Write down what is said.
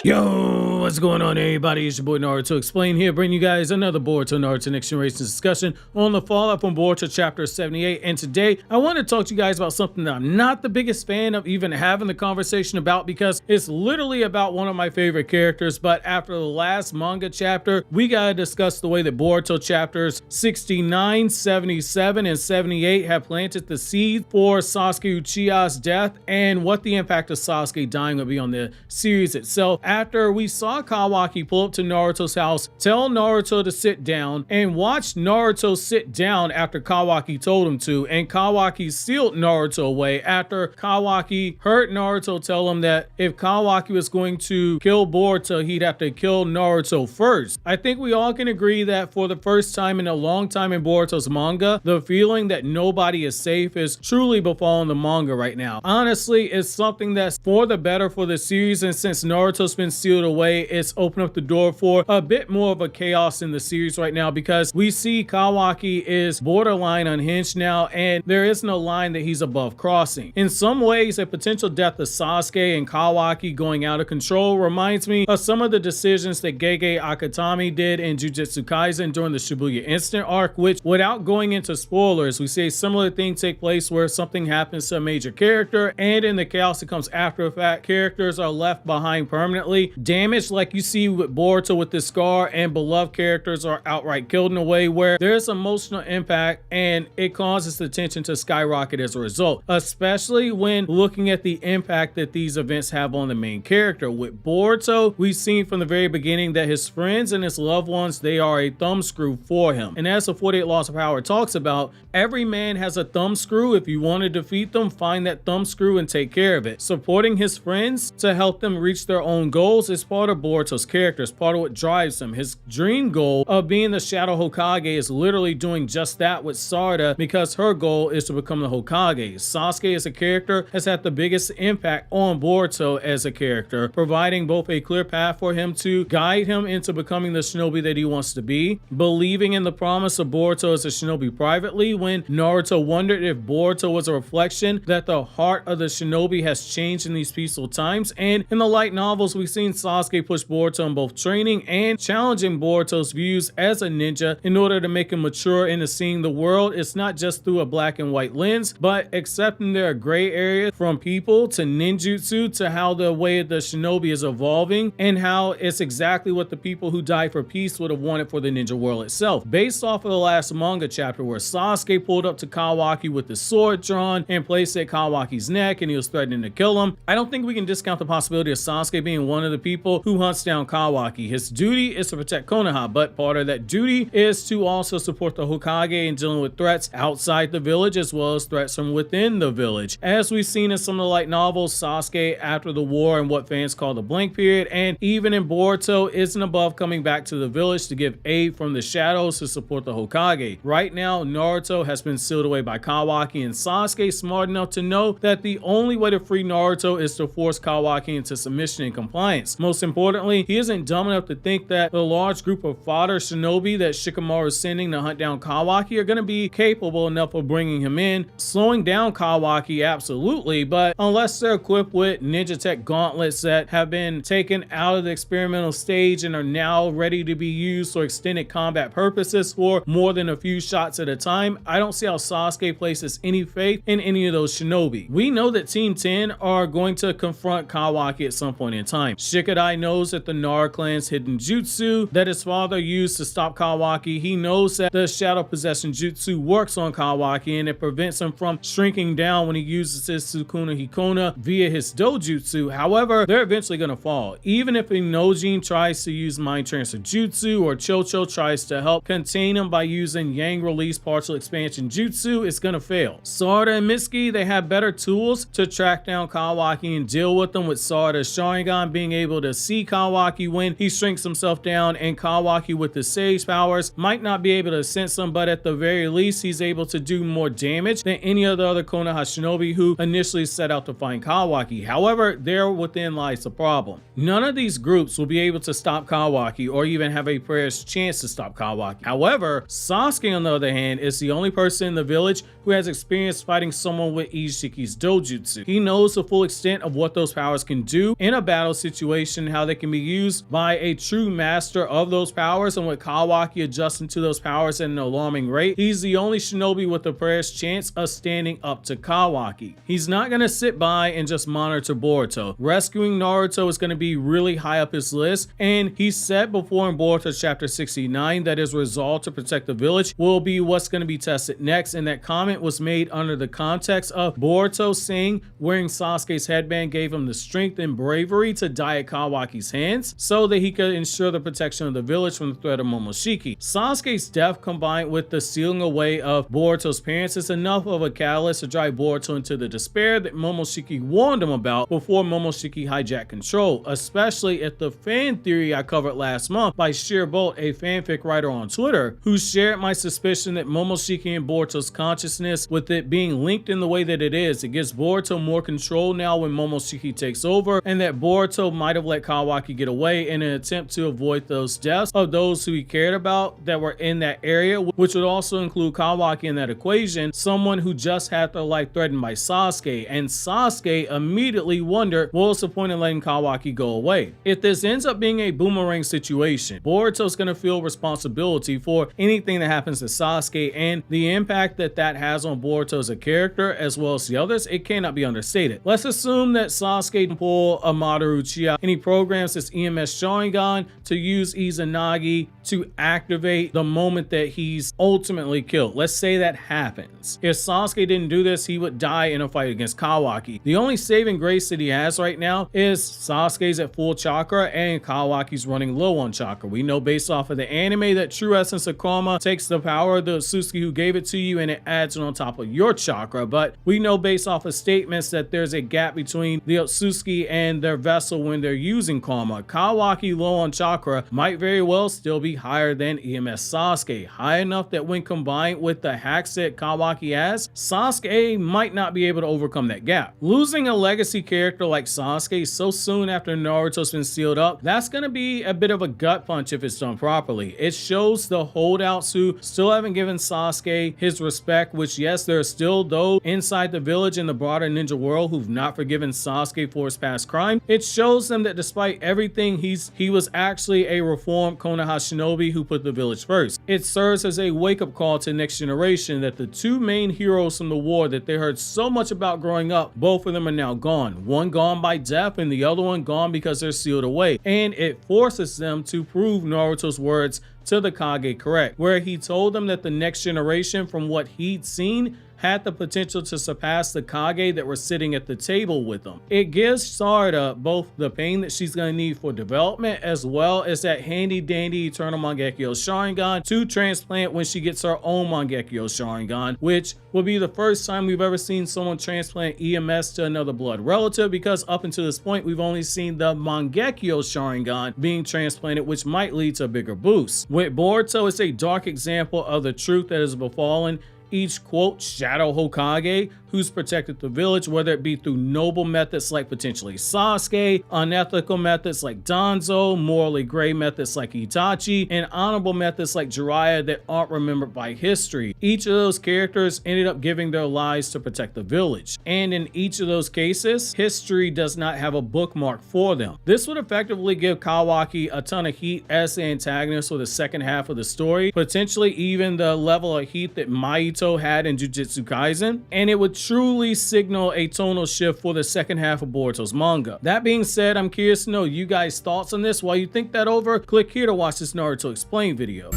Yo, what's going on, everybody? It's your boy Naruto Explain here, bringing you guys another Boruto Naruto Next Generations discussion on the fallout from Boruto Chapter 78. And today, I want to talk to you guys about something that I'm not the biggest fan of even having the conversation about, because it's literally about one of my favorite characters. But after the last manga chapter, we gotta discuss the way that Boruto chapters 69, 77, and 78 have planted the seed for Sasuke Uchiha's death and what the impact of Sasuke dying would be on the series itself. After we saw Kawaki pull up to Naruto's house, tell Naruto to sit down, and watch Naruto sit down after Kawaki told him to, and Kawaki sealed Naruto away after Kawaki heard Naruto tell him that if Kawaki was going to kill Boruto, he'd have to kill Naruto first. I think we all can agree that for the first time in a long time in Boruto's manga, the feeling that nobody is safe is truly befalling the manga right now. Honestly, it's something that's for the better for the series, and since Naruto's been sealed away, it's opened up the door for a bit more of a chaos in the series right now, because we see Kawaki is borderline unhinged now, and there is no line that he's above crossing. In some ways, a potential death of Sasuke and Kawaki going out of control reminds me of some of the decisions that Gege Akutami did in Jujutsu Kaisen during the Shibuya Incident arc, which, without going into spoilers, we see a similar thing take place where something happens to a major character, and in the chaos that comes after the fact, characters are left behind permanently damaged, like you see with Boruto with this scar, and beloved characters are outright killed in a way where there's emotional impact and it causes the tension to skyrocket as a result, especially when looking at the impact that these events have on the main character. With Boruto, we've seen from the very beginning that his friends and his loved ones, they are a thumbscrew for him. And as the 48 Laws of Power talks about, every man has a thumbscrew. If you want to defeat them, find that thumbscrew and take care of it. Supporting his friends to help them reach their own goals is part of Boruto's character. It's part of what drives him. His dream goal of being the Shadow Hokage is literally doing just that with Sarada, because her goal is to become the Hokage. Sasuke as a character has had the biggest impact on Boruto as a character, providing both a clear path for him to guide him into becoming the shinobi that he wants to be, believing in the promise of Boruto as a shinobi privately when Naruto wondered if Boruto was a reflection that the heart of the shinobi has changed in these peaceful times. And in the light novels, we've seen Sasuke push Boruto in both training and challenging Boruto's views as a ninja in order to make him mature into seeing the world. It's not just through a black and white lens, but accepting there are gray areas from people to ninjutsu to how the way the shinobi is evolving, and how it's exactly what the people who died for peace would have wanted for the ninja world itself. Based off of the last manga chapter where Sasuke pulled up to Kawaki with the sword drawn and placed at Kawaki's neck and he was threatening to kill him, I don't think we can discount the possibility of Sasuke being one of the people who hunts down Kawaki. His duty is to protect Konoha, but part of that duty is to also support the Hokage in dealing with threats outside the village as well as threats from within the village. As we've seen in some of the light novels, Sasuke after the war and what fans call the blank period, and even in Boruto, isn't above coming back to the village to give aid from the shadows to support the Hokage. Right now, Naruto has been sealed away by Kawaki, and Sasuke smart enough to know that the only way to free Naruto is to force Kawaki into submission and compliance. Most importantly, he isn't dumb enough to think that the large group of fodder shinobi that Shikamaru is sending to hunt down Kawaki are going to be capable enough of bringing him in. Slowing down Kawaki, absolutely, but unless they're equipped with ninja tech gauntlets that have been taken out of the experimental stage and are now ready to be used for extended combat purposes for more than a few shots at a time, I don't see how Sasuke places any faith in any of those shinobi. We know that Team 10 are going to confront Kawaki at some point in time. Shikadai knows that the Nara clan's hidden jutsu that his father used to stop Kawaki, he knows that the shadow possession jutsu works on Kawaki and it prevents him from shrinking down when he uses his Sukuna Hikona via his dojutsu. However, they're eventually going to fall. Even if Inojin tries to use mind transfer jutsu or Chocho tries to help contain him by using Yang release partial expansion jutsu, it's going to fail. Sarada and Mitsuki, they have better tools to track down Kawaki and deal with them, with Sarada's Sharingan being able to see Kawaki when he shrinks himself down, and Kawaki with his Sage powers might not be able to sense him, but at the very least he's able to do more damage than any of the other Konoha shinobi who initially set out to find Kawaki. However, there within lies the problem. None of these groups will be able to stop Kawaki or even have a fairest chance to stop Kawaki. However, Sasuke on the other hand is the only person in the village who has experience fighting someone with Isshiki's dojutsu. He knows the full extent of what those powers can do in a battle situation, how they that can be used by a true master of those powers, and with Kawaki adjusting to those powers at an alarming rate, he's the only shinobi with the fairest chance of standing up to Kawaki. He's not going to sit by and just monitor Boruto. Rescuing Naruto is going to be really high up his list, and he said before in Boruto chapter 69 that his resolve to protect the village will be what's going to be tested next, and that comment was made under the context of Boruto saying wearing Sasuke's headband gave him the strength and bravery to die at Kawaki's hands so that he could ensure the protection of the village from the threat of Momoshiki. Sasuke's death combined with the sealing away of Boruto's parents is enough of a catalyst to drive Boruto into the despair that Momoshiki warned him about before Momoshiki hijacked control, especially if the fan theory I covered last month by Shyrose, a fanfic writer on Twitter, who shared my suspicion that Momoshiki and Boruto's consciousness, with it being linked in the way that it is, it gives Boruto more control now when Momoshiki takes over, and that Boruto might have let Kawaki get away in an attempt to avoid those deaths of those who he cared about that were in that area, which would also include Kawaki in that equation, someone who just had their life threatened by Sasuke, and Sasuke immediately wondered what was the point in letting Kawaki go away. If this ends up being a boomerang situation, Boruto's going to feel responsibility for anything that happens to Sasuke, and the impact that that has on Boruto as a character as well as the others, it cannot be understated. Let's assume that Sasuke can pull a Madara Uchiha and he programs his EMS Sharingan to use Izanagi to activate the moment that he's ultimately killed. Let's say that happens. If Sasuke didn't do this, he would die in a fight against Kawaki. The only saving grace that he has right now is Sasuke's at full chakra and Kawaki's running low on chakra. We know based off of the anime that true essence of karma takes the power of the Sasuke who gave it to you and it adds it on top of your chakra, but we know based off of statements that there's a gap between the Sasuke and their vessel when they're using karma. Kawaki low on chakra might very well still be higher than EMS Sasuke, high enough that when combined with the hacks that Kawaki has, Sasuke might not be able to overcome that gap. Losing a legacy character like Sasuke so soon after Naruto's been sealed up, that's going to be a bit of a gut punch if it's done properly. It shows the holdouts who still haven't given Sasuke his respect, which yes, there are still those inside the village and the broader ninja world who've not forgiven Sasuke for his past crime. It shows them that despite everything, he was actually a reformed Konoha shinobi who put the village first. It serves as a wake-up call to Next Generation that the two main heroes from the war that they heard so much about growing up, both of them are now gone. One gone by death and the other one gone because they're sealed away. And it forces them to prove Naruto's words to the Kage correct, where he told them that the next generation, from what he'd seen, had the potential to surpass the Kage that were sitting at the table with them. It gives Sarada both the pain that she's going to need for development as well as that handy dandy Eternal Mangekyo Sharingan to transplant when she gets her own Mangekyo Sharingan, which will be the first time we've ever seen someone transplant EMS to another blood relative, because up until this point we've only seen the Mangekyo Sharingan being transplanted, which might lead to a bigger boost. With Boruto, it's a dark example of the truth that has befallen each, quote, shadow Hokage who's protected the village, whether it be through noble methods like potentially Sasuke, unethical methods like Danzo, morally gray methods like Itachi, and honorable methods like Jiraiya that aren't remembered by history. Each of those characters ended up giving their lives to protect the village, and in each of those cases, history does not have a bookmark for them. This would effectively give Kawaki a ton of heat as the antagonist for the second half of the story, potentially even the level of heat that Mahito had in Jujutsu Kaisen, and it would truly signal a tonal shift for the second half of Boruto's manga. That being said, I'm curious to know you guys' thoughts on this. While you think that over, click here to watch this Naruto Explain video.